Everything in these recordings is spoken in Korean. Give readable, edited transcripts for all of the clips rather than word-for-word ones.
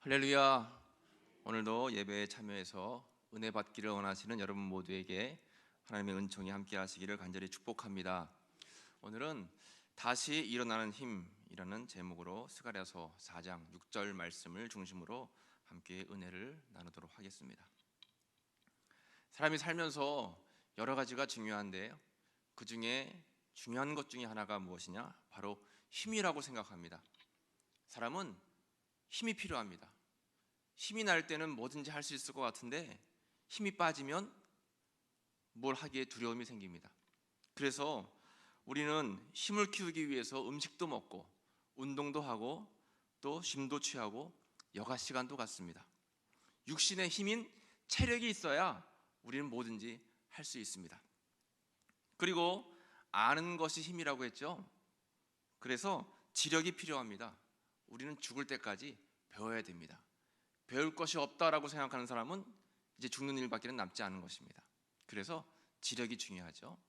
할렐루야. 오늘도 예배에 참여해서 은혜 받기를 원하시는 여러분 모두에게 하나님의 은총이 함께 하시기를 간절히 축복합니다. 오늘은 다시 일어나는 힘이라는 제목으로 스가랴서 4장 6절 말씀을 중심으로 함께 은혜를 나누도록 하겠습니다. 사람이 살면서 여러 가지가 중요한데 그 중에 중요한 것 중에 하나가 무엇이냐? 바로 힘이라고 생각합니다. 사람은 힘이 필요합니다. 힘이 날 때는 뭐든지 할 수 있을 것 같은데 힘이 빠지면 뭘 하기에 두려움이 생깁니다. 그래서 우리는 힘을 키우기 위해서 음식도 먹고 운동도 하고 또 쉼도 취하고 여가 시간도 갖습니다. 육신의 힘인 체력이 있어야 우리는 뭐든지 할 수 있습니다. 그리고 아는 것이 힘이라고 했죠. 그래서 지력이 필요합니다. 우리는 죽을 때까지 배워야 됩니다. 배울 것이 없다라고 생각하는 사람은 이제 죽는 일밖에 남지 않은 것입니다. 그래서 지력이 중요하죠.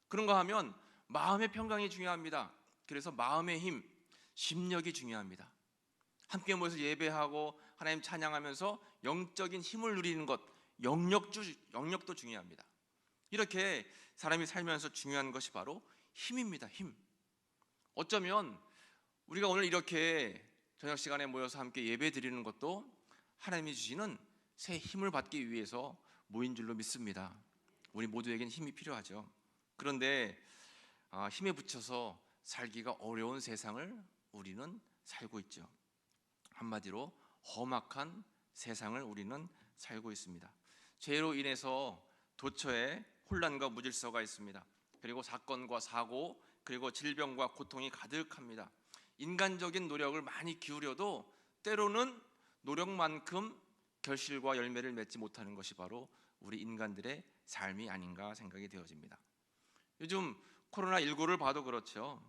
그런가 하면 마음의 평강이 중요합니다. 그래서 마음의 힘, 심력이 중요합니다. 함께 모여서 예배하고 하나님 찬양하면서 영적인 힘을 누리는 것, 영역도 중요합니다. 이렇게 사람이 살면서 중요한 것이 바로 힘입니다. 힘. 어쩌면 우리가 오늘 이렇게 저녁 시간에 모여서 함께 예배 드리는 것도 하나님이 주시는 새 힘을 받기 위해서 모인 줄로 믿습니다. 우리 모두에겐 힘이 필요하죠. 그런데 힘에 부쳐서 살기가 어려운 세상을 우리는 살고 있죠. 한마디로 험악한 세상을 우리는 살고 있습니다. 죄로 인해서 도처에 혼란과 무질서가 있습니다. 그리고 사건과 사고, 그리고 질병과 고통이 가득합니다. 인간적인 노력을 많이 기울여도 때로는 노력만큼 결실과 열매를 맺지 못하는 것이 바로 우리 인간들의 삶이 아닌가 생각이 되어집니다. 요즘 코로나19를 봐도 그렇죠.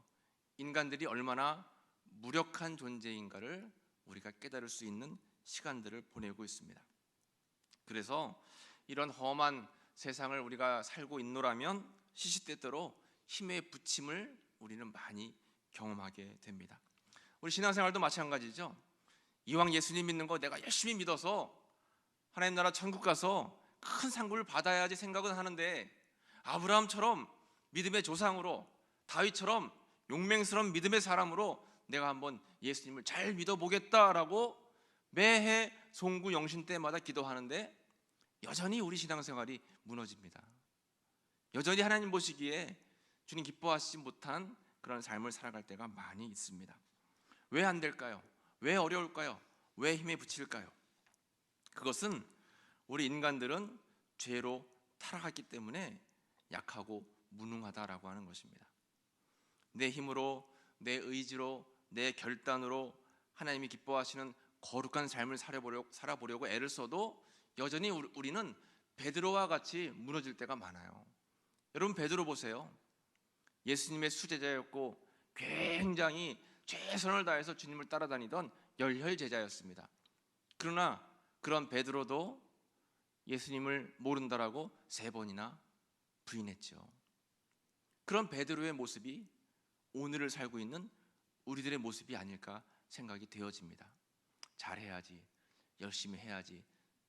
인간들이 얼마나 무력한 존재인가를 우리가 깨달을 수 있는 시간들을 보내고 있습니다. 그래서 이런 험한 세상을 우리가 살고 있노라면 시시때때로 힘의 부침을 우리는 많이 경험하게 됩니다. 우리 신앙생활도 마찬가지죠. 이왕 예수님 믿는 거 내가 열심히 믿어서 하나님 나라 천국 가서 큰 상급을 받아야지 생각은 하는데, 아브라함처럼 믿음의 조상으로, 다윗처럼 용맹스러운 믿음의 사람으로 내가 한번 예수님을 잘 믿어보겠다라고 매해 송구 영신 때마다 기도하는데 여전히 우리 신앙생활이 무너집니다. 여전히 하나님 보시기에 주님 기뻐하시지 못한 그런 삶을 살아갈 때가 많이 있습니다. 왜 안 될까요? 왜 어려울까요? 왜 힘에 부칠까요? 그것은 우리 인간들은 죄로 타락했기 때문에 약하고 무능하다라고 하는 것입니다. 내 힘으로, 내 의지로, 내 결단으로 하나님이 기뻐하시는 거룩한 삶을 살아보려고 애를 써도 여전히 우리는 베드로와 같이 무너질 때가 많아요. 여러분, 베드로 보세요. 예수님의 수제자였고 굉장히 최선을 다해서 주님을 따라다니던 열혈 제자였습니다. 그러나 그런 베드로도 예수님을 모른다라고 3번이나 부인했죠. 그런 베드로의 모습이 오늘을 살고 있는 우리들의 모습이 아닐까 생각이 되어집니다. 잘해야지, 열심히 해야지,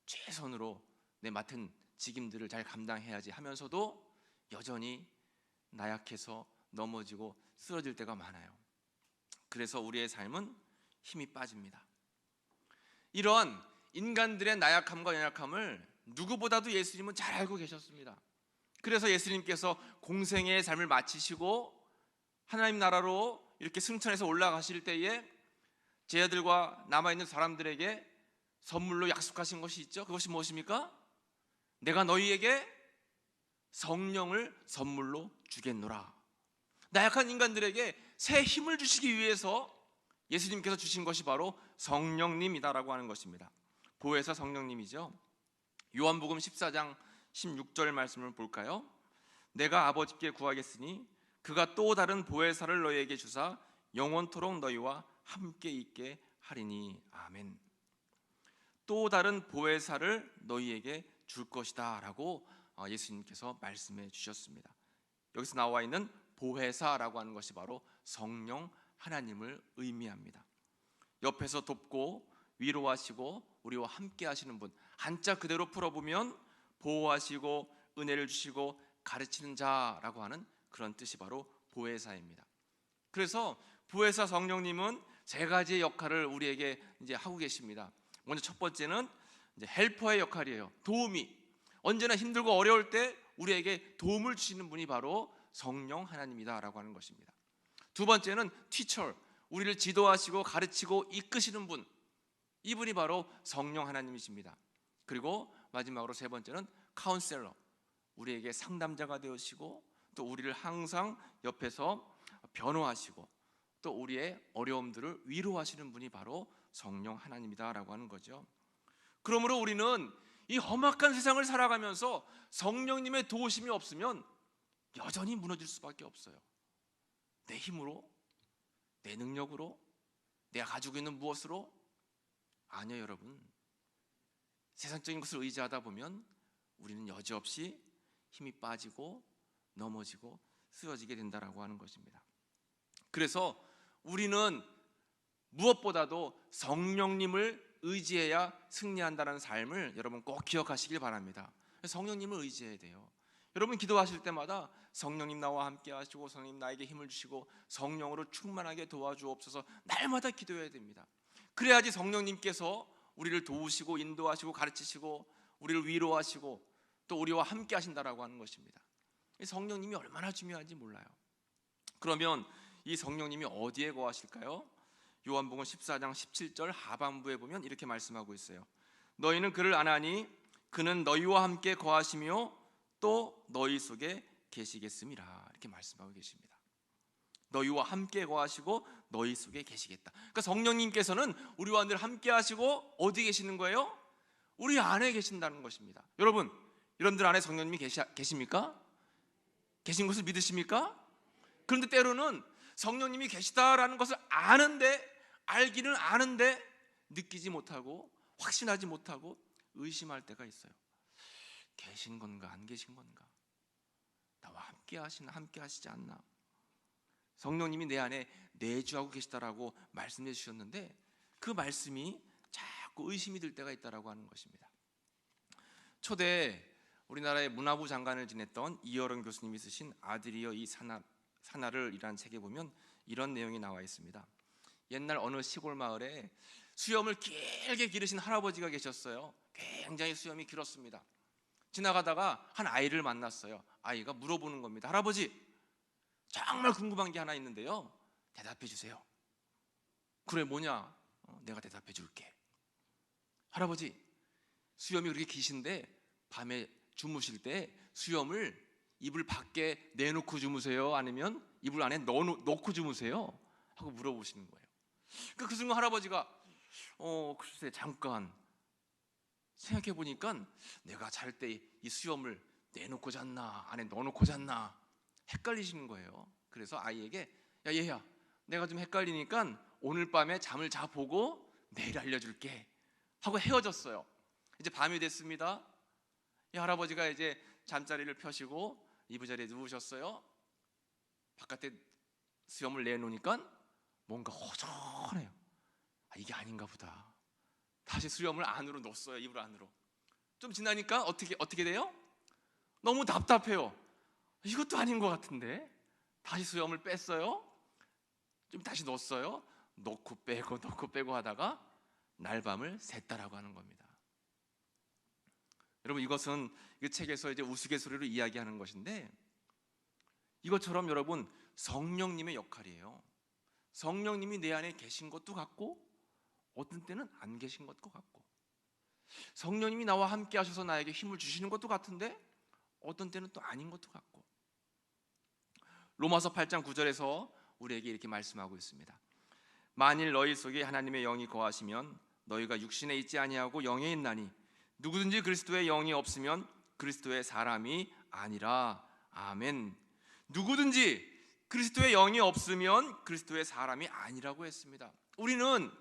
최선으로 내 맡은 직임들을 잘 감당해야지 하면서도 여전히 나약해서 넘어지고 쓰러질 때가 많아요. 그래서 우리의 삶은 힘이 빠집니다. 이런 인간들의 나약함과 연약함을 누구보다도 예수님은 잘 알고 계셨습니다. 그래서 예수님께서 공생애의 삶을 마치시고 하나님 나라로 이렇게 승천해서 올라가실 때에 제자들과 남아있는 사람들에게 선물로 약속하신 것이 있죠. 그것이 무엇입니까? 내가 너희에게 성령을 선물로 주겠노라. 나약한 인간들에게 새 힘을 주시기 위해서 예수님께서 주신 것이 바로 성령님이다라고 하는 것입니다. 보혜사 성령님이죠. 요한복음 14장 16절 말씀을 볼까요? 내가 아버지께 구하겠으니 그가 또 다른 보혜사를 너희에게 주사 영원토록 너희와 함께 있게 하리니. 아멘. 또 다른 보혜사를 너희에게 줄 것이다 라고 예수님께서 말씀해 주셨습니다. 여기서 나와 있는 보혜사라고 하는 것이 바로 성령 하나님을 의미합니다. 옆에서 돕고 위로하시고 우리와 함께 하시는 분, 한자 그대로 풀어보면 보호하시고 은혜를 주시고 가르치는 자라고 하는 그런 뜻이 바로 보혜사입니다. 그래서 보혜사 성령님은 세 가지의 역할을 우리에게 이제 하고 계십니다. 먼저 첫 번째는 이제 헬퍼의 역할이에요. 도우미. 언제나 힘들고 어려울 때 우리에게 도움을 주시는 분이 바로 성령 하나님이다라고 하는 것입니다. 두 번째는 티처, 우리를 지도하시고 가르치고 이끄시는 분, 이분이 바로 성령 하나님이십니다. 그리고 마지막으로 세 번째는 카운셀러, 우리에게 상담자가 되시고 또 우리를 항상 옆에서 변호하시고 또 우리의 어려움들을 위로하시는 분이 바로 성령 하나님이다라고 하는 거죠. 그러므로 우리는 이 험악한 세상을 살아가면서 성령님의 도우심이 없으면 여전히 무너질 수밖에 없어요. 내 힘으로, 내 능력으로, 내가 가지고 있는 무엇으로? 아니요, 여러분. 세상적인 것을 의지하다 보면 우리는 여지없이 힘이 빠지고 넘어지고 쓰러지게 된다라고 하는 것입니다. 그래서 우리는 무엇보다도 성령님을 의지해야 승리한다는 삶을 여러분 꼭 기억하시길 바랍니다. 성령님을 의지해야 돼요. 여러분 기도하실 때마다 성령님 나와 함께 하시고 성령님 나에게 힘을 주시고 성령으로 충만하게 도와주옵소서 날마다 기도해야 됩니다. 그래야지 성령님께서 우리를 도우시고 인도하시고 가르치시고 우리를 위로하시고 또 우리와 함께 하신다라고 하는 것입니다. 성령님이 얼마나 중요한지 몰라요. 그러면 이 성령님이 어디에 거하실까요? 요한복음 14장 17절 하반부에 보면 이렇게 말씀하고 있어요. 너희는 그를 아나니 그는 너희와 함께 거하시며 또 너희 속에 계시겠음이라, 이렇게 말씀하고 계십니다. 너희와 함께 거하시고 너희 속에 계시겠다. 그러니까 성령님께서는 우리와 늘 함께 하시고 어디 계시는 거예요? 우리 안에 계신다는 것입니다. 여러분들 안에 성령님이 계십니까? 계신 것을 믿으십니까? 그런데 때로는 성령님이 계시다라는 것을 알기는 아는데 느끼지 못하고 확신하지 못하고 의심할 때가 있어요. 계신 건가 안 계신 건가? 나와 함께 하시지 않나? 성령님이 내 안에 내주하고 계시다라고 말씀해 주셨는데 그 말씀이 자꾸 의심이 들 때가 있다라고 하는 것입니다. 초대 우리나라의 문화부 장관을 지냈던 이어론 교수님이 쓰신 아들이여 이 사나를 이라는 책에 보면 이런 내용이 나와 있습니다. 옛날 어느 시골 마을에 수염을 길게 기르신 할아버지가 계셨어요. 굉장히 수염이 길었습니다. 지나가다가 한 아이를 만났어요. 아이가 물어보는 겁니다. 할아버지, 정말 궁금한 게 하나 있는데요, 대답해 주세요. 그래, 뭐냐? 내가 대답해 줄게. 할아버지, 수염이 그렇게 기신데 밤에 주무실 때 수염을 이불 밖에 내놓고 주무세요? 아니면 이불 안에 넣고 주무세요? 하고 물어보시는 거예요. 그 순간 할아버지가 글쎄 잠깐 생각해 보니까 내가 잘 때 이 수염을 내놓고 잤나 안에 넣어놓고 잤나 헷갈리시는 거예요. 그래서 아이에게 야 얘야, 내가 좀 헷갈리니까 오늘 밤에 잠을 자보고 내일 알려줄게 하고 헤어졌어요. 이제 밤이 됐습니다. 이 할아버지가 이제 잠자리를 펴시고 이부자리에 누우셨어요. 바깥에 수염을 내놓으니까 뭔가 허전해요. 이게 아닌가 보다. 다시 수염을 안으로 넣었어요. 이불 안으로. 좀 지나니까 어떻게 돼요? 너무 답답해요. 이것도 아닌 것 같은데. 다시 수염을 뺐어요. 좀 다시 넣었어요. 넣고 빼고 하다가 날밤을 샜다라고 하는 겁니다. 여러분, 이것은 이 책에서 이제 우스갯소리로 이야기하는 것인데, 이것처럼 여러분 성령님의 역할이에요. 성령님이 내 안에 계신 것도 같고 어떤 때는 안 계신 것도 같고, 성령님이 나와 함께 하셔서 나에게 힘을 주시는 것도 같은데 어떤 때는 또 아닌 것도 같고. 로마서 8장 9절에서 우리에게 이렇게 말씀하고 있습니다. 만일 너희 속에 하나님의 영이 거하시면 너희가 육신에 있지 아니하고 영에 있나니 누구든지 그리스도의 영이 없으면 그리스도의 사람이 아니라. 아멘. 누구든지 그리스도의 영이 없으면 그리스도의 사람이 아니라고 했습니다. 우리는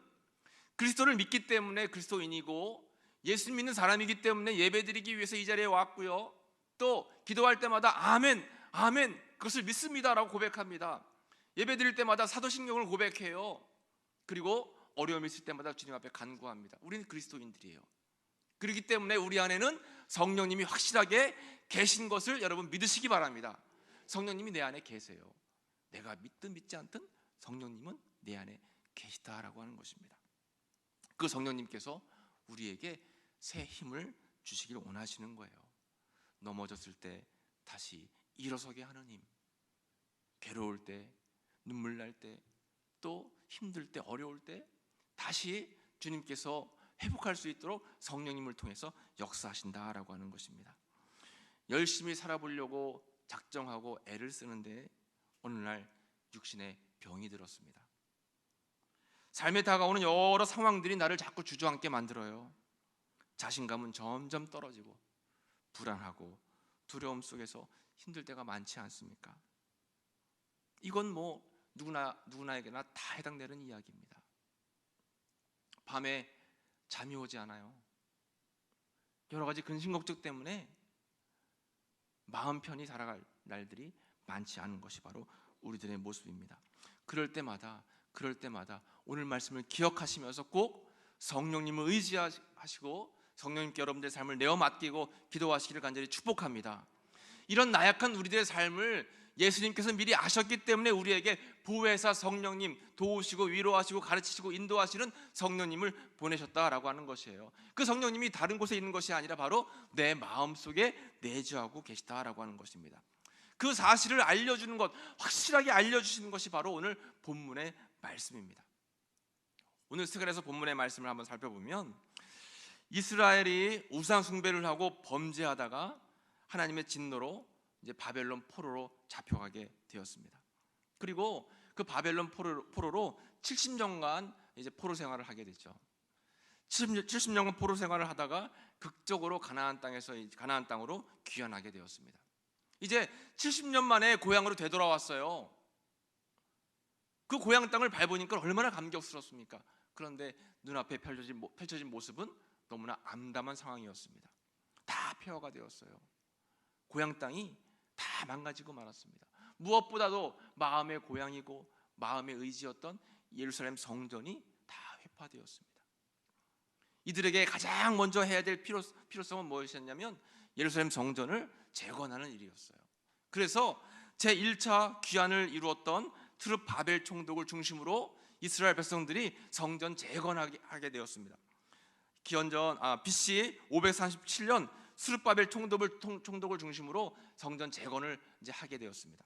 그리스도를 믿기 때문에 그리스도인이고 예수 믿는 사람이기 때문에 예배드리기 위해서 이 자리에 왔고요, 또 기도할 때마다 아멘, 아멘, 그것을 믿습니다라고 고백합니다. 예배드릴 때마다 사도신경을 고백해요. 그리고 어려움이 있을 때마다 주님 앞에 간구합니다. 우리는 그리스도인들이에요. 그렇기 때문에 우리 안에는 성령님이 확실하게 계신 것을 여러분 믿으시기 바랍니다. 성령님이 내 안에 계세요. 내가 믿든 믿지 않든 성령님은 내 안에 계시다라고 하는 것입니다. 그 성령님께서 우리에게 새 힘을 주시길 원하시는 거예요. 넘어졌을 때 다시 일어서게 하는 힘, 괴로울 때, 눈물 날 때, 또 힘들 때, 어려울 때 다시 주님께서 회복할 수 있도록 성령님을 통해서 역사하신다라고 하는 것입니다. 열심히 살아보려고 작정하고 애를 쓰는데 어느 날 육신에 병이 들었습니다. 삶에 다가오는 여러 상황들이 나를 자꾸 주저앉게 만들어요. 자신감은 점점 떨어지고 불안하고 두려움 속에서 힘들 때가 많지 않습니까? 이건 뭐 누구나에게나 다 해당되는 이야기입니다. 밤에 잠이 오지 않아요. 여러 가지 근심 걱정 때문에 마음 편히 살아갈 날들이 많지 않은 것이 바로 우리들의 모습입니다. 그럴 때마다 오늘 말씀을 기억하시면서 꼭 성령님을 의지하시고 성령님께 여러분들의 삶을 내어 맡기고 기도하시기를 간절히 축복합니다. 이런 나약한 우리들의 삶을 예수님께서 미리 아셨기 때문에 우리에게 보혜사 성령님, 도우시고 위로하시고 가르치시고 인도하시는 성령님을 보내셨다라고 하는 것이에요. 그 성령님이 다른 곳에 있는 것이 아니라 바로 내 마음속에 내주하고 계시다라고 하는 것입니다. 그 사실을 알려주는 것, 확실하게 알려주시는 것이 바로 오늘 본문의 말씀입니다. 오늘 스가랴서 본문의 말씀을 한번 살펴보면 이스라엘이 우상 숭배를 하고 범죄하다가 하나님의 진노로 이제 바벨론 포로로 잡혀가게 되었습니다. 그리고 그 바벨론 포로로 70년간 이제 포로 생활을 하게 됐죠. 70년간 포로 생활을 하다가 극적으로 가나안 땅으로 귀환하게 되었습니다. 이제 70년 만에 고향으로 되돌아왔어요. 그 고향 땅을 밟으니까 얼마나 감격스럽습니까? 그런데 눈앞에 펼쳐진 모습은 너무나 암담한 상황이었습니다. 다 폐허가 되었어요. 고향 땅이 다 망가지고 말았습니다. 무엇보다도 마음의 고향이고 마음의 의지였던 예루살렘 성전이 다 회파되었습니다. 이들에게 가장 먼저 해야 될 필요성은 무엇이었냐면 예루살렘 성전을 재건하는 일이었어요. 그래서 제1차 귀환을 이루었던 트룹바벨 총독을 중심으로 이스라엘 백성들이 성전 재건하게 되었습니다. 기원전 BC 537년 스룹바벨 총독을 중심으로 성전 재건을 이제 하게 되었습니다.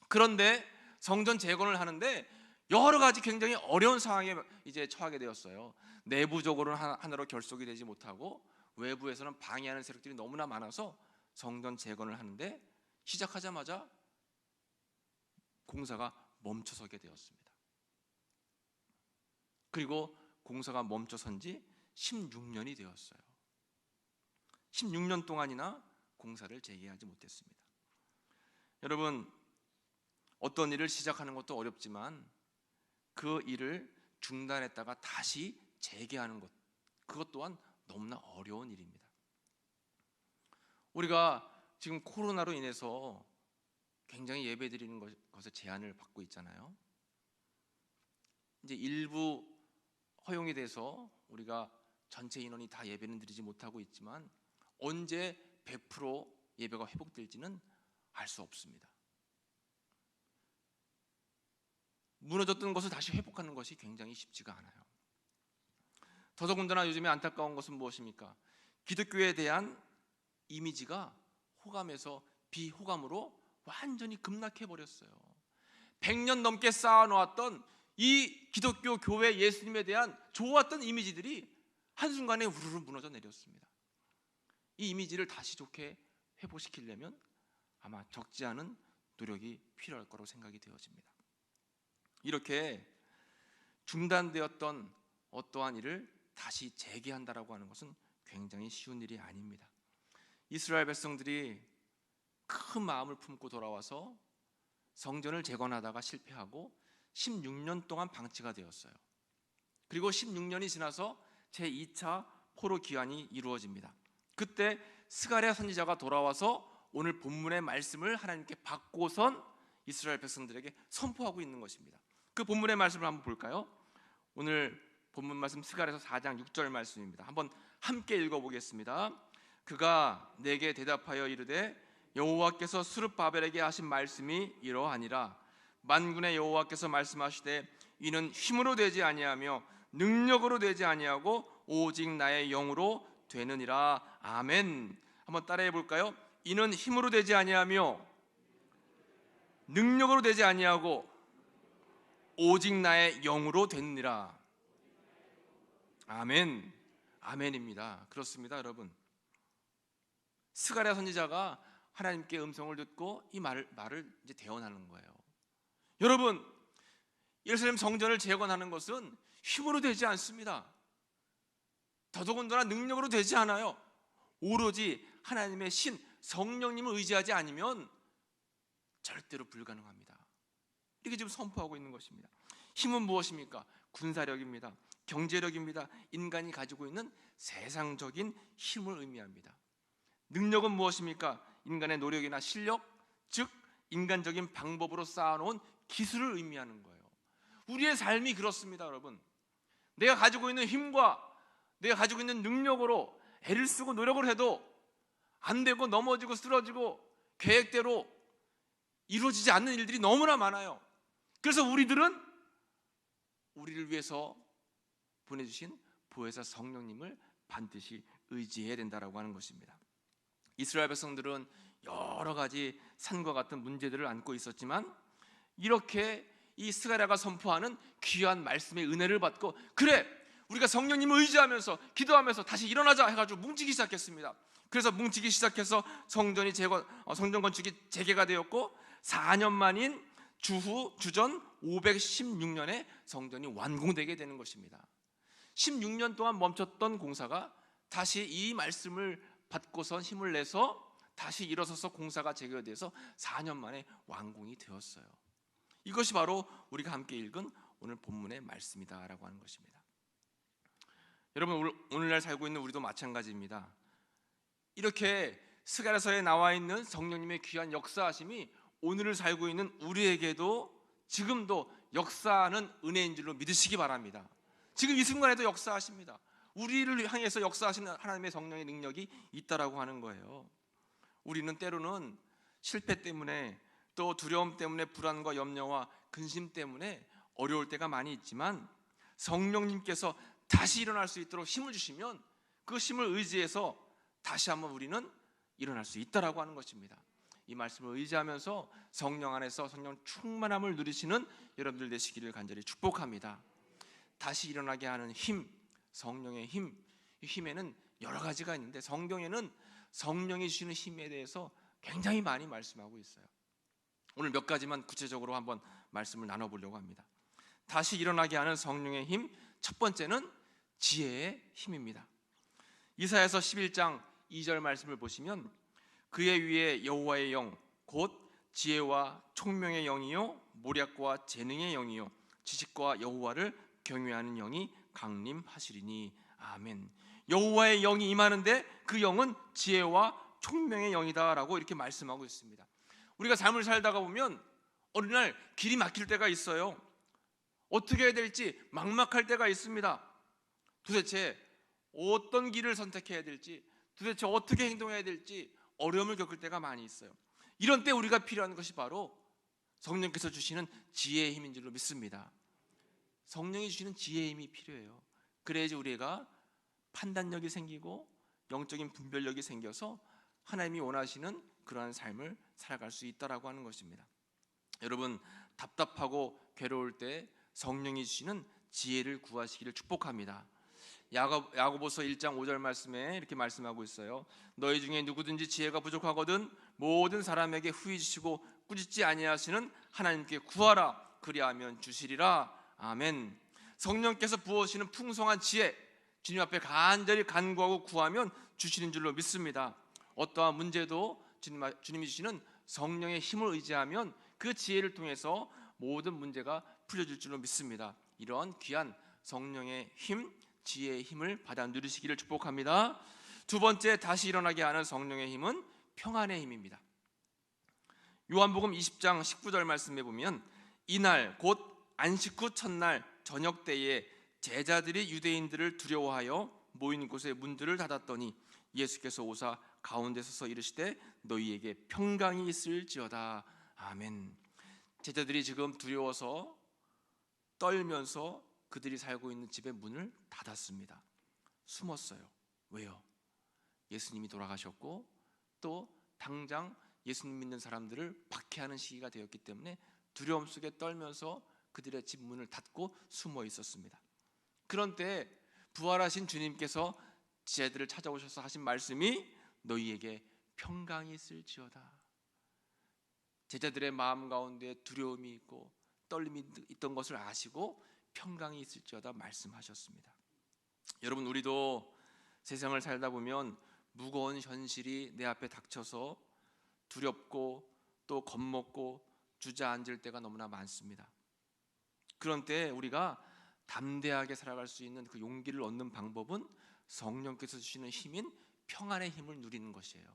그런데 성전 재건을 하는데 여러 가지 굉장히 어려운 상황에 이제 처하게 되었어요. 내부적으로는 하나로 결속이 되지 못하고 외부에서는 방해하는 세력들이 너무나 많아서 성전 재건을 하는데 시작하자마자 공사가 멈춰서게 되었습니다. 그리고 공사가 멈춰선 지 16년이 되었어요. 16년 동안이나 공사를 재개하지 못했습니다. 여러분, 어떤 일을 시작하는 것도 어렵지만 그 일을 중단했다가 다시 재개하는 것, 그것 또한 너무나 어려운 일입니다. 우리가 지금 코로나로 인해서 굉장히 예배드리는 것에 제한을 받고 있잖아요. 이제 일부 허용이 돼서 우리가 전체 인원이 다 예배는 드리지 못하고 있지만 언제 100% 예배가 회복될지는 알 수 없습니다. 무너졌던 것을 다시 회복하는 것이 굉장히 쉽지가 않아요. 더더군다나 요즘에 안타까운 것은 무엇입니까? 기독교에 대한 이미지가 호감에서 비호감으로 완전히 급락해버렸어요. 100년 넘게 쌓아놓았던 이 기독교 교회 예수님에 대한 좋았던 이미지들이 한순간에 우르르 무너져 내렸습니다. 이 이미지를 다시 좋게 회복시키려면 아마 적지 않은 노력이 필요할 거라고 생각이 되어집니다. 이렇게 중단되었던 어떠한 일을 다시 재개한다라고 하는 것은 굉장히 쉬운 일이 아닙니다. 이스라엘 백성들이 큰 마음을 품고 돌아와서 성전을 재건하다가 실패하고 16년 동안 방치가 되었어요. 그리고 16년이 지나서 제2차 포로 귀환이 이루어집니다. 그때 스가랴 선지자가 돌아와서 오늘 본문의 말씀을 하나님께 받고선 이스라엘 백성들에게 선포하고 있는 것입니다. 그 본문의 말씀을 한번 볼까요? 오늘 본문 말씀 스가랴서 4장 6절 말씀입니다. 한번 함께 읽어보겠습니다. 그가 내게 대답하여 이르되 여호와께서 스룹바벨에게 하신 말씀이 이러하니라. 만군의 여호와께서 말씀하시되 이는 힘으로 되지 아니하며 능력으로 되지 아니하고 오직 나의 영으로 되느니라. 아멘. 한번 따라해 볼까요? 이는 힘으로 되지 아니하며 능력으로 되지 아니하고 오직 나의 영으로 되느니라. 아멘. 아멘입니다. 그렇습니다, 여러분. 스가랴 선지자가 하나님께 음성을 듣고 이 말을 이제 대언하는 거예요. 여러분, 예루살렘 성전을 재건하는 것은 힘으로 되지 않습니다. 더더군다나 능력으로 되지 않아요. 오로지 하나님의 신 성령님을 의지하지 않으면 절대로 불가능합니다. 이렇게 지금 선포하고 있는 것입니다. 힘은 무엇입니까? 군사력입니다. 경제력입니다. 인간이 가지고 있는 세상적인 힘을 의미합니다. 능력은 무엇입니까? 인간의 노력이나 실력, 즉 인간적인 방법으로 쌓아놓은 기술을 의미하는 거예요. 우리의 삶이 그렇습니다, 여러분. 내가 가지고 있는 힘과 내가 가지고 있는 능력으로 애를 쓰고 노력을 해도 안 되고 넘어지고 쓰러지고 계획대로 이루어지지 않는 일들이 너무나 많아요. 그래서 우리들은 우리를 위해서 보내주신 보혜사 성령님을 반드시 의지해야 된다라고 하는 것입니다. 이스라엘 백성들은 여러 가지 산과 같은 문제들을 안고 있었지만 이렇게 이 스가랴가 선포하는 귀한 말씀의 은혜를 받고 그래 우리가 성령님을 의지하면서 기도하면서 다시 일어나자 해가지고 뭉치기 시작했습니다. 그래서 뭉치기 시작해서 성전 건축이 재개가 되었고 4년 만인 주전 516년에 성전이 완공되게 되는 것입니다. 16년 동안 멈췄던 공사가 다시 이 말씀을 받고선 힘을 내서 다시 일어서서 공사가 재개돼서 4년 만에 완공이 되었어요. 이것이 바로 우리가 함께 읽은 오늘 본문의 말씀이다라고 하는 것입니다. 여러분, 오늘날 살고 있는 우리도 마찬가지입니다. 이렇게 스가랴서에 나와 있는 성령님의 귀한 역사하심이 오늘을 살고 있는 우리에게도 지금도 역사하는 은혜인 줄로 믿으시기 바랍니다. 지금 이 순간에도 역사하십니다. 우리를 향해서 역사하시는 하나님의 성령의 능력이 있다라고 하는 거예요. 우리는 때로는 실패 때문에 또 두려움 때문에 불안과 염려와 근심 때문에 어려울 때가 많이 있지만 성령님께서 다시 일어날 수 있도록 힘을 주시면 그 힘을 의지해서 다시 한번 우리는 일어날 수 있다라고 하는 것입니다. 이 말씀을 의지하면서 성령 안에서 성령 충만함을 누리시는 여러분들 되시기를 간절히 축복합니다. 다시 일어나게 하는 힘, 성령의 힘, 이 힘에는 여러 가지가 있는데 성경에는 성령이 주시는 힘에 대해서 굉장히 많이 말씀하고 있어요. 오늘 몇 가지만 구체적으로 한번 말씀을 나눠보려고 합니다. 다시 일어나게 하는 성령의 힘, 첫 번째는 지혜의 힘입니다. 이사야서 11장 2절 말씀을 보시면 그의 위에 여호와의 영, 곧 지혜와 총명의 영이요 모략과 재능의 영이요 지식과 여호와를 경외하는 영이 강림하시리니. 아멘. 여호와의 영이 임하는데 그 영은 지혜와 총명의 영이다라고 이렇게 말씀하고 있습니다. 우리가 삶을 살다가 보면 어느 날 길이 막힐 때가 있어요. 어떻게 해야 될지 막막할 때가 있습니다. 도대체 어떤 길을 선택해야 될지, 도대체 어떻게 행동해야 될지 어려움을 겪을 때가 많이 있어요. 이런 때 우리가 필요한 것이 바로 성령께서 주시는 지혜의 힘인 줄로 믿습니다. 성령이 주시는 지혜의 힘이 필요해요. 그래야지 우리가 판단력이 생기고 영적인 분별력이 생겨서 하나님이 원하시는 그러한 삶을 살아갈 수 있다라고 하는 것입니다. 여러분, 답답하고 괴로울 때 성령이 주시는 지혜를 구하시기를 축복합니다. 야고보서 1장 5절 말씀에 이렇게 말씀하고 있어요. 너희 중에 누구든지 지혜가 부족하거든 모든 사람에게 후히 주시고 꾸짖지 아니하시는 하나님께 구하라 그리하면 주시리라. 아멘. 성령께서 부어주시는 풍성한 지혜, 주님 앞에 간절히 간구하고 구하면 주시는 줄로 믿습니다. 어떠한 문제도 주님이 주시는 성령의 힘을 의지하면 그 지혜를 통해서 모든 문제가 풀려질 줄로 믿습니다. 이런 귀한 성령의 힘, 지혜의 힘을 받아 누리시기를 축복합니다. 두 번째, 다시 일어나게 하는 성령의 힘은 평안의 힘입니다. 요한복음 20장 19절 말씀에 보면 이날 곧 안식 후 첫날 저녁 때에 제자들이 유대인들을 두려워하여 모인 곳에 문들을 닫았더니 예수께서 오사 가운데 서서 이르시되 너희에게 평강이 있을지어다. 아멘. 제자들이 지금 두려워서 떨면서 그들이 살고 있는 집의 문을 닫았습니다. 숨었어요. 왜요? 예수님이 돌아가셨고 또 당장 예수님 믿는 사람들을 박해하는 시기가 되었기 때문에 두려움 속에 떨면서 그들의 집 문을 닫고 숨어 있었습니다. 그런 때 부활하신 주님께서 제자들을 찾아오셔서 하신 말씀이 너희에게 평강이 있을지어다. 제자들의 마음 가운데 두려움이 있고 떨림이 있던 것을 아시고 평강이 있을지어다 말씀하셨습니다. 여러분, 우리도 세상을 살다 보면 무거운 현실이 내 앞에 닥쳐서 두렵고 또 겁먹고 주저앉을 때가 너무나 많습니다. 그런 때 우리가 담대하게 살아갈 수 있는 그 용기를 얻는 방법은 성령께서 주시는 힘인 평안의 힘을 누리는 것이에요.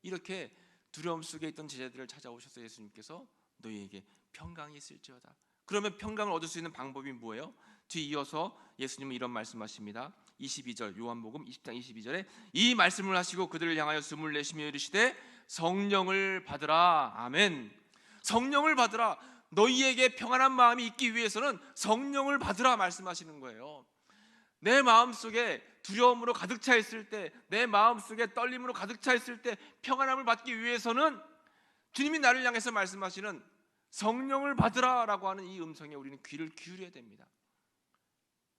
이렇게 두려움 속에 있던 제자들을 찾아오셔서 예수님께서 너희에게 평강이 있을지어다. 그러면 평강을 얻을 수 있는 방법이 뭐예요? 뒤이어서 예수님은 이런 말씀하십니다. 22절, 요한복음 20장 22절에 이 말씀을 하시고 그들을 향하여 숨을 내쉬며 이르시되 성령을 받으라. 아멘. 성령을 받으라. 너희에게 평안한 마음이 있기 위해서는 성령을 받으라 말씀하시는 거예요. 내 마음속에 두려움으로 가득 차 있을 때, 내 마음속에 떨림으로 가득 차 있을 때 평안함을 받기 위해서는 주님이 나를 향해서 말씀하시는 성령을 받으라라고 하는 이 음성에 우리는 귀를 기울여야 됩니다.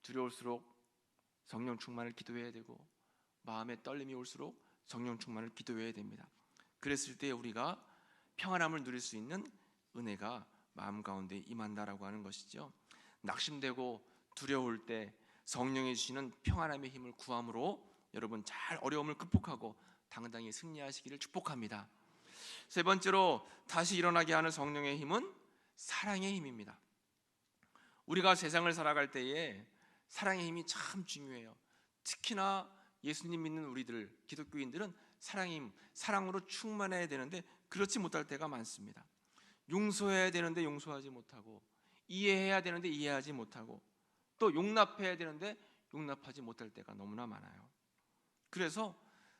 두려울수록 성령 충만을 기도해야 되고 마음에 떨림이 올수록 성령 충만을 기도해야 됩니다. 그랬을 때 우리가 평안함을 누릴 수 있는 은혜가 마음 가운데 임한다라고 하는 것이죠. 낙심되고 두려울 때 성령이 주시는 평안함의 힘을 구함으로 여러분 잘 어려움을 극복하고 당당히 승리하시기를 축복합니다. 세 번째로 다시 일어나게 하는 성령의 힘은 사랑의 힘입니다. 우리가 세상을 살아갈 때에 사랑의 힘이 참 중요해요. 특히나 예수님 믿는 우리들 기독교인들은 사랑의 힘, 사랑으로 충만해야 되는데 그렇지 못할 때가 많습니다. 용서해야 되는데 용서하지 못하고, 이해해야 되는데 이해하지 못하고, 또 용납해야 되는데 용납하지 못할 때가 너무나 많아요. 그래서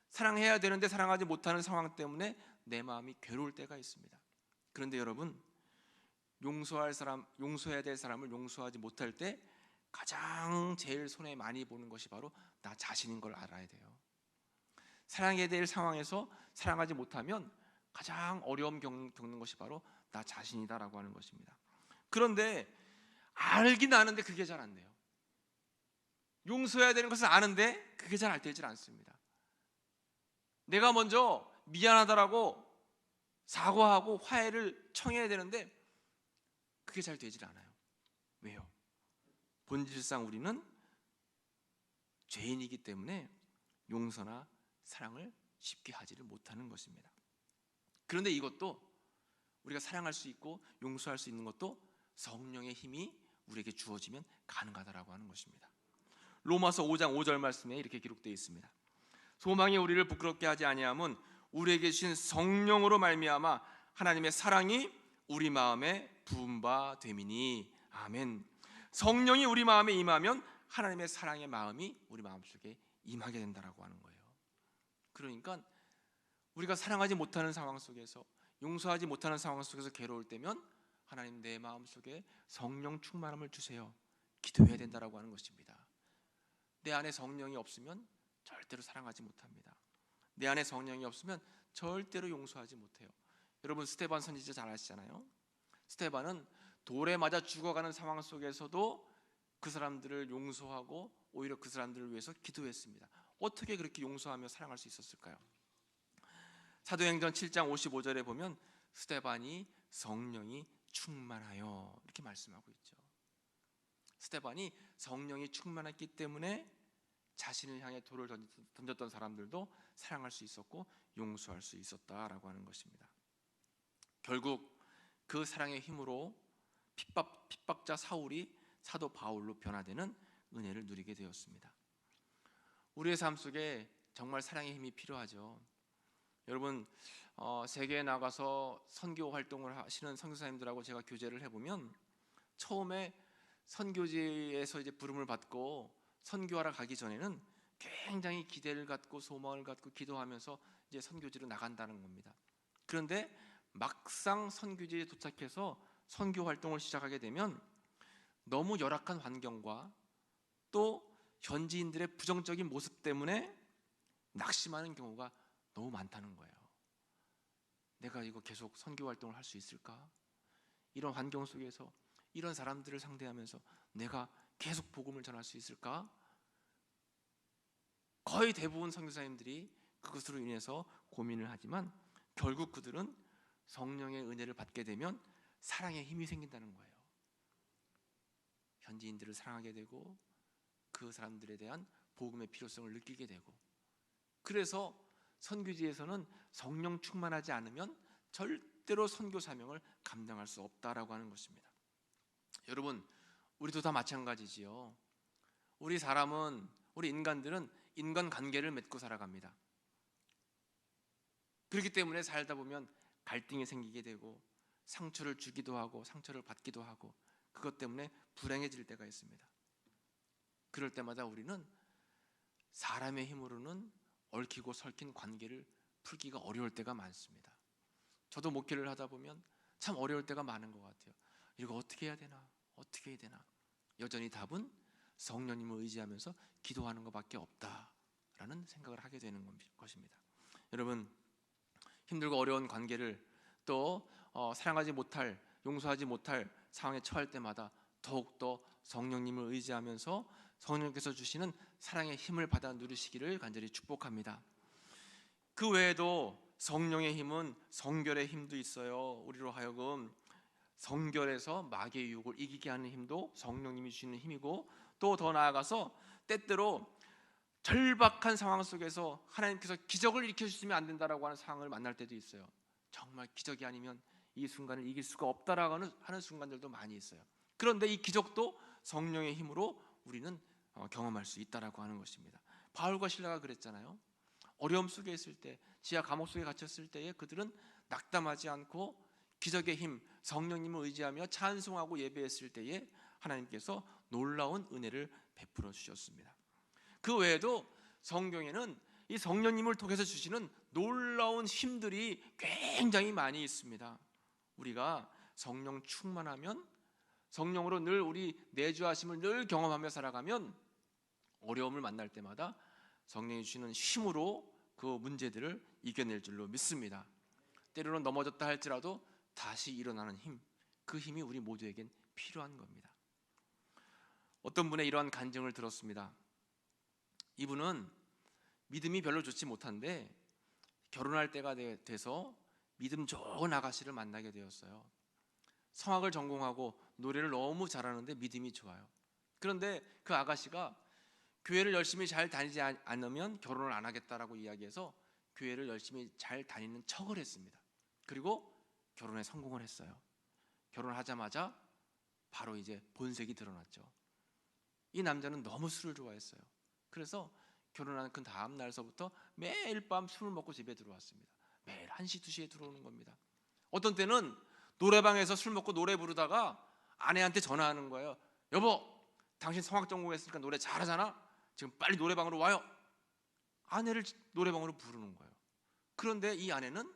사랑해야 되는데 사랑하지 못하는 상황 때문에 내 마음이 괴로울 때가 있습니다. 그런데 여러분, 용서해야 될 사람을 용서하지 못할 때 가장 제일 손해 많이 보는 것이 바로 나 자신인 걸 알아야 돼요. 사랑해야 될 상황에서 사랑하지 못하면 가장 어려움 겪는 것이 바로 나 자신이다라고 하는 것입니다. 그런데 알긴 아는데 그게 잘 안 돼요. 용서해야 되는 것을 아는데 그게 잘 되질 않습니다. 내가 먼저 미안하다라고 사과하고 화해를 청해야 되는데 그게 잘 되질 않아요. 왜요? 본질상 우리는 죄인이기 때문에 용서나 사랑을 쉽게 하지를 못하는 것입니다. 그런데 이것도 우리가 사랑할 수 있고 용서할 수 있는 것도 성령의 힘이 우리에게 주어지면 가능하다라고 하는 것입니다. 로마서 5장 5절 말씀에 이렇게 기록되어 있습니다. 소망이 우리를 부끄럽게 하지 아니함은 우리에게 주신 성령으로 말미암아 하나님의 사랑이 우리 마음에 부은 바 됨이니. 아멘. 성령이 우리 마음에 임하면 하나님의 사랑의 마음이 우리 마음속에 임하게 된다라고 하는 거예요. 그러니까 우리가 사랑하지 못하는 상황 속에서, 용서하지 못하는 상황 속에서 괴로울 때면 하나님 내 마음속에 성령 충만함을 주세요. 기도해야 된다라고 하는 것입니다. 내 안에 성령이 없으면 절대로 사랑하지 못합니다. 내 안에 성령이 없으면 절대로 용서하지 못해요. 여러분, 스데반 선지자 잘 아시잖아요. 스데반은 돌에 맞아 죽어가는 상황 속에서도 그 사람들을 용서하고 오히려 그 사람들을 위해서 기도했습니다. 어떻게 그렇게 용서하며 사랑할 수 있었을까요? 사도행전 7장 55절에 보면 스데반이 성령이 충만하여 이렇게 말씀하고 있죠. 스데반이 성령이 충만했기 때문에 자신을 향해 돌을 던졌던 사람들도 사랑할 수 있었고 용서할 수 있었다라고 하는 것입니다. 결국 그 사랑의 힘으로 핍박자 사울이 사도 바울로 변화되는 은혜를 누리게 되었습니다. 우리의 삶 속에 정말 사랑의 힘이 필요하죠. 여러분, 세계에 나가서 선교 활동을 하시는 선교사님들하고 제가 교제를 해보면 처음에 선교지에서 이제 부름을 받고 선교하러 가기 전에는 굉장히 기대를 갖고 소망을 갖고 기도하면서 이제 선교지로 나간다는 겁니다. 그런데 막상 선교지에 도착해서 선교 활동을 시작하게 되면 너무 열악한 환경과 또 현지인들의 부정적인 모습 때문에 낙심하는 경우가 너무 많다는 거예요. 내가 이거 계속 선교 활동을 할 수 있을까? 이런 환경 속에서 이런 사람들을 상대하면서 내가 계속 복음을 전할 수 있을까? 거의 대부분 선교사님들이 그것으로 인해서 고민을 하지만 결국 그들은 성령의 은혜를 받게 되면 사랑의 힘이 생긴다는 거예요. 현지인들을 사랑하게 되고 그 사람들에 대한 복음의 필요성을 느끼게 되고, 그래서 선교지에서는 성령 충만하지 않으면 절대로 선교 사명을 감당할 수 없다라고 하는 것입니다. 여러분, 우리도 다 마찬가지지요. 우리 인간들은 인간관계를 맺고 살아갑니다. 그렇기 때문에 살다 보면 갈등이 생기게 되고 상처를 주기도 하고 상처를 받기도 하고 그것 때문에 불행해질 때가 있습니다. 그럴 때마다 우리는 사람의 힘으로는 얽히고 설킨 관계를 풀기가 어려울 때가 많습니다. 저도 목회를 하다 보면 참 어려울 때가 많은 것 같아요. 이거 어떻게 해야 되나? 어떻게 해야 되나? 여전히 답은 성령님을 의지하면서 기도하는 것밖에 없다라는 생각을 하게 되는 것입니다. 여러분, 힘들고 어려운 관계를 또 사랑하지 못할, 용서하지 못할 상황에 처할 때마다 더욱더 성령님을 의지하면서 성령께서 주시는 사랑의 힘을 받아 누리시기를 간절히 축복합니다. 그 외에도 성령의 힘은 성결의 힘도 있어요. 우리로 하여금 성결해서 마귀의 유혹을 이기게 하는 힘도 성령님이 주시는 힘이고, 또 더 나아가서 때때로 절박한 상황 속에서 하나님께서 기적을 일으켜 주시면 안 된다라고 하는 상황을 만날 때도 있어요. 정말 기적이 아니면 이 순간을 이길 수가 없다라고 하는 순간들도 많이 있어요. 그런데 이 기적도 성령의 힘으로 우리는 경험할 수 있다라고 하는 것입니다. 바울과 실라가 그랬잖아요. 어려움 속에 있을 때, 지하 감옥 속에 갇혔을 때에 그들은 낙담하지 않고 기적의 힘, 성령님을 의지하며 찬송하고 예배했을 때에 하나님께서 놀라운 은혜를 베풀어 주셨습니다. 그 외에도 성경에는 이 성령님을 통해서 주시는 놀라운 힘들이 굉장히 많이 있습니다. 우리가 성령 충만하면, 성령으로 늘 우리 내주하심을 늘 경험하며 살아가면 어려움을 만날 때마다 성령이 주시는 힘으로 그 문제들을 이겨낼 줄로 믿습니다. 때로는 넘어졌다 할지라도 다시 일어나는 힘, 그 힘이 우리 모두에겐 필요한 겁니다. 어떤 분의 이러한 간증을 들었습니다. 이분은 믿음이 별로 좋지 못한데 결혼할 때가 돼서 믿음 좋은 아가씨를 만나게 되었어요. 성악을 전공하고 노래를 너무 잘하는데 믿음이 좋아요. 그런데 그 아가씨가 교회를 열심히 잘 다니지 않으면 결혼을 안 하겠다라고 이야기해서 교회를 열심히 잘 다니는 척을 했습니다. 그리고 결혼에 성공을 했어요. 결혼하자마자 바로 이제 본색이 드러났죠. 이 남자는 너무 술을 좋아했어요. 그래서 결혼한 그 다음 날서부터 매일 밤 술을 먹고 집에 들어왔습니다. 매일 1시, 2시에 들어오는 겁니다. 어떤 때는 노래방에서 술 먹고 노래 부르다가 아내한테 전화하는 거예요. 여보, 당신 성악 전공했으니까 노래 잘하잖아. 지금 빨리 노래방으로 와요. 아내를 노래방으로 부르는 거예요. 그런데 이 아내는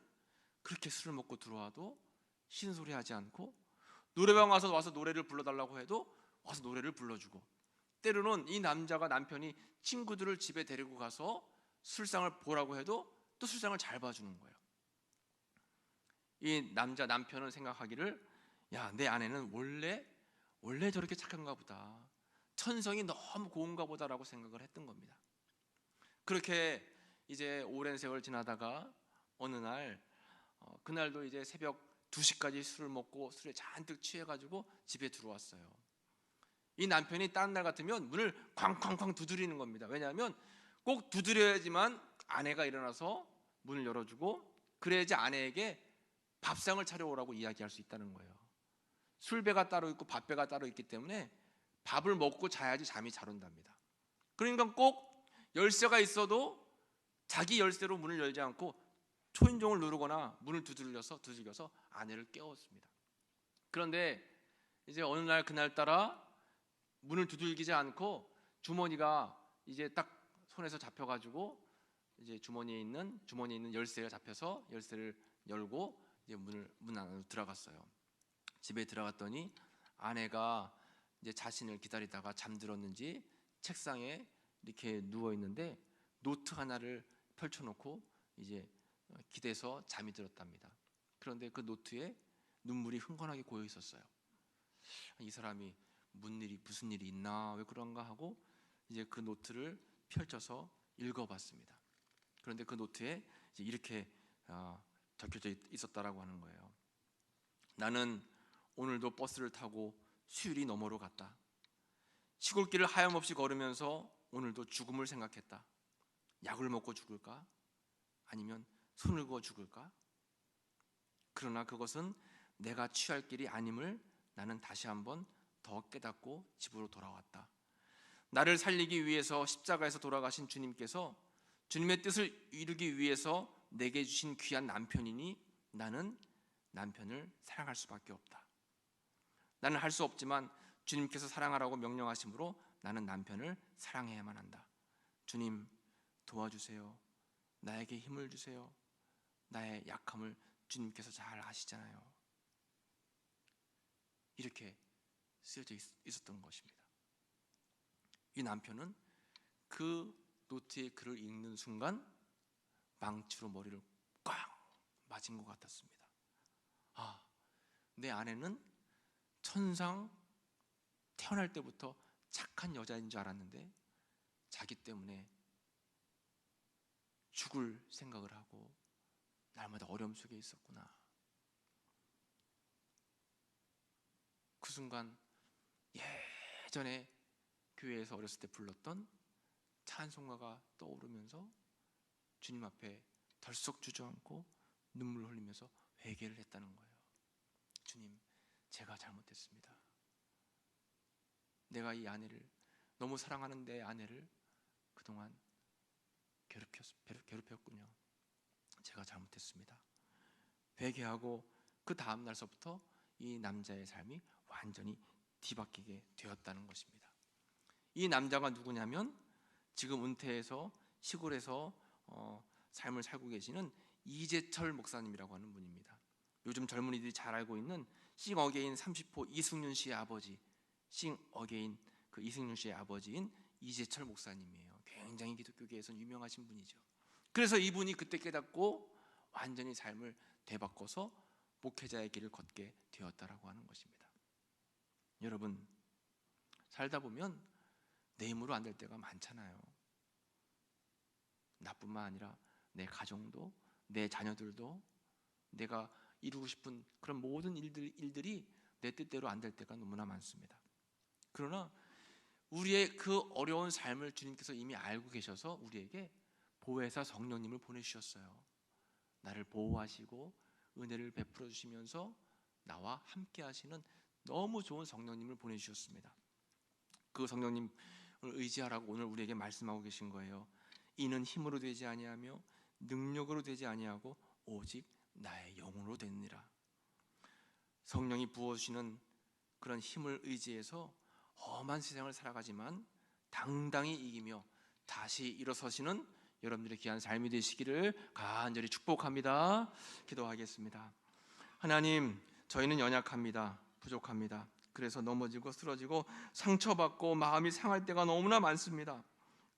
그렇게 술을 먹고 들어와도 신소리하지 않고 노래방 와서 노래를 불러달라고 해도 와서 노래를 불러주고, 때로는 이 남편이 친구들을 집에 데리고 가서 술상을 보라고 해도 또 술상을 잘 봐주는 거예요. 이 남편은 생각하기를, 야, 내 아내는 원래 저렇게 착한가 보다, 천성이 너무 고운가 보다라고 생각을 했던 겁니다. 그렇게 이제 오랜 세월 지나다가 어느 날 그날도 이제 새벽 2시까지 술을 먹고 술에 잔뜩 취해가지고 집에 들어왔어요. 이 남편이 다른 날 같으면 문을 쾅쾅쾅 두드리는 겁니다. 왜냐하면 꼭 두드려야지만 아내가 일어나서 문을 열어주고 그래야지 아내에게 밥상을 차려오라고 이야기할 수 있다는 거예요. 술배가 따로 있고 밥배가 따로 있기 때문에 밥을 먹고 자야지 잠이 잘 온답니다. 그러니까 꼭 열쇠가 있어도 자기 열쇠로 문을 열지 않고 초인종을 누르거나 문을 두들겨서 아내를 깨웠습니다. 그런데 이제 어느 날 그날따라 문을 두들기지 않고 주머니가 이제 딱 손에서 잡혀가지고 이제 주머니에 있는 열쇠가 잡혀서 열쇠를 열고 이제 문 안으로 들어갔어요. 집에 들어갔더니 아내가 이제 자신을 기다리다가 잠들었는지 책상에 이렇게 누워 있는데 노트 하나를 펼쳐놓고 이제 기대서 잠이 들었답니다. 그런데 그 노트에 눈물이 흥건하게 고여 있었어요. 이 사람이 무슨 일이 있나, 왜 그런가 하고 이제 그 노트를 펼쳐서 읽어봤습니다. 그런데 그 노트에 이제 이렇게 적혀져 있었다라고 하는 거예요. 나는 오늘도 버스를 타고 수유리 너머로 갔다. 시골길을 하염없이 걸으면서 오늘도 죽음을 생각했다. 약을 먹고 죽을까? 아니면 손을 그어 죽을까? 그러나 그것은 내가 취할 길이 아님을 나는 다시 한번 더 깨닫고 집으로 돌아왔다. 나를 살리기 위해서 십자가에서 돌아가신 주님께서 주님의 뜻을 이루기 위해서 내게 주신 귀한 남편이니 나는 남편을 사랑할 수밖에 없다. 나는 할 수 없지만 주님께서 사랑하라고 명령하심으로 나는 남편을 사랑해야만 한다. 주님 도와주세요. 나에게 힘을 주세요. 나의 약함을 주님께서 잘 아시잖아요. 이렇게 쓰여져 있었던 것입니다. 이 남편은 그 노트의 글을 읽는 순간 망치로 머리를 꽉 맞은 것 같았습니다. 내 아내는 천상 태어날 때부터 착한 여자인 줄 알았는데 자기 때문에 죽을 생각을 하고 날마다 어려움 속에 있었구나. 그 순간 예전에 교회에서 어렸을 때 불렀던 찬송가가 떠오르면서 주님 앞에 덜썩 주저앉고 눈물 흘리면서 회개를 했다는 거예요. 주님, 제가 잘못했습니다. 내가 이 아내를, 너무 사랑하는 내 아내를 그동안 괴롭혔군요. 제가 잘못했습니다. 회개하고 그 다음 날서부터 이 남자의 삶이 완전히 뒤바뀌게 되었다는 것입니다. 이 남자가 누구냐면 지금 은퇴해서 시골에서 삶을 살고 계시는 이재철 목사님이라고 하는 분입니다. 요즘 젊은이들이 잘 알고 있는 싱어게인 30호 이승윤 씨의 아버지, 싱어게인 그 이승윤 씨의 아버지인 이재철 목사님이에요. 굉장히 기독교계에서는 유명하신 분이죠. 그래서 이분이 그때 깨닫고 완전히 삶을 되바꿔서 목회자의 길을 걷게 되었다라고 하는 것입니다. 여러분, 살다 보면 내 힘으로 안 될 때가 많잖아요. 나뿐만 아니라 내 가정도, 내 자녀들도, 내가 이루고 싶은 그런 모든 일들이 내 뜻대로 안 될 때가 너무나 많습니다. 그러나 우리의 그 어려운 삶을 주님께서 이미 알고 계셔서 우리에게 보혜사 성령님을 보내주셨어요. 나를 보호하시고 은혜를 베풀어 주시면서 나와 함께 하시는 너무 좋은 성령님을 보내주셨습니다. 그 성령님을 의지하라고 오늘 우리에게 말씀하고 계신 거예요. 이는 힘으로 되지 아니하며 능력으로 되지 아니하고 오직 나의 영으로 되느니라. 성령이 부어주시는 그런 힘을 의지해서 험한 세상을 살아가지만 당당히 이기며 다시 일어서시는 여러분들의 귀한 삶이 되시기를 간절히 축복합니다. 기도하겠습니다. 하나님, 저희는 연약합니다. 부족합니다. 그래서 넘어지고 쓰러지고 상처받고 마음이 상할 때가 너무나 많습니다.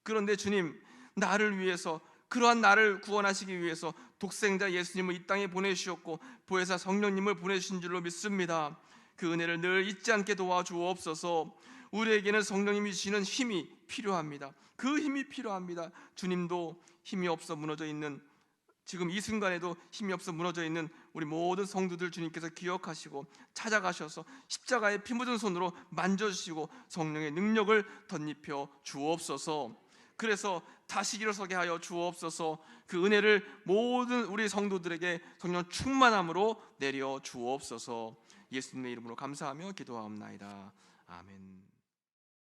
그런데 주님, 나를 위해서, 그러한 나를 구원하시기 위해서 독생자 예수님을 이 땅에 보내주셨고 보혜사 성령님을 보내주신 줄로 믿습니다. 그 은혜를 늘 잊지 않게 도와주옵소서. 우리에게는 성령님이 주시는 힘이 필요합니다. 그 힘이 필요합니다. 주님도 힘이 없어 무너져 있는, 지금 이 순간에도 힘이 없어 무너져 있는 우리 모든 성도들 주님께서 기억하시고 찾아가셔서 십자가의 피 묻은 손으로 만져주시고 성령의 능력을 덧입혀 주옵소서. 그래서 다시 일어서게 하여 주옵소서. 그 은혜를 모든 우리 성도들에게 성령 충만함으로 내려 주옵소서. 예수님의 이름으로 감사하며 기도하옵나이다. 아멘.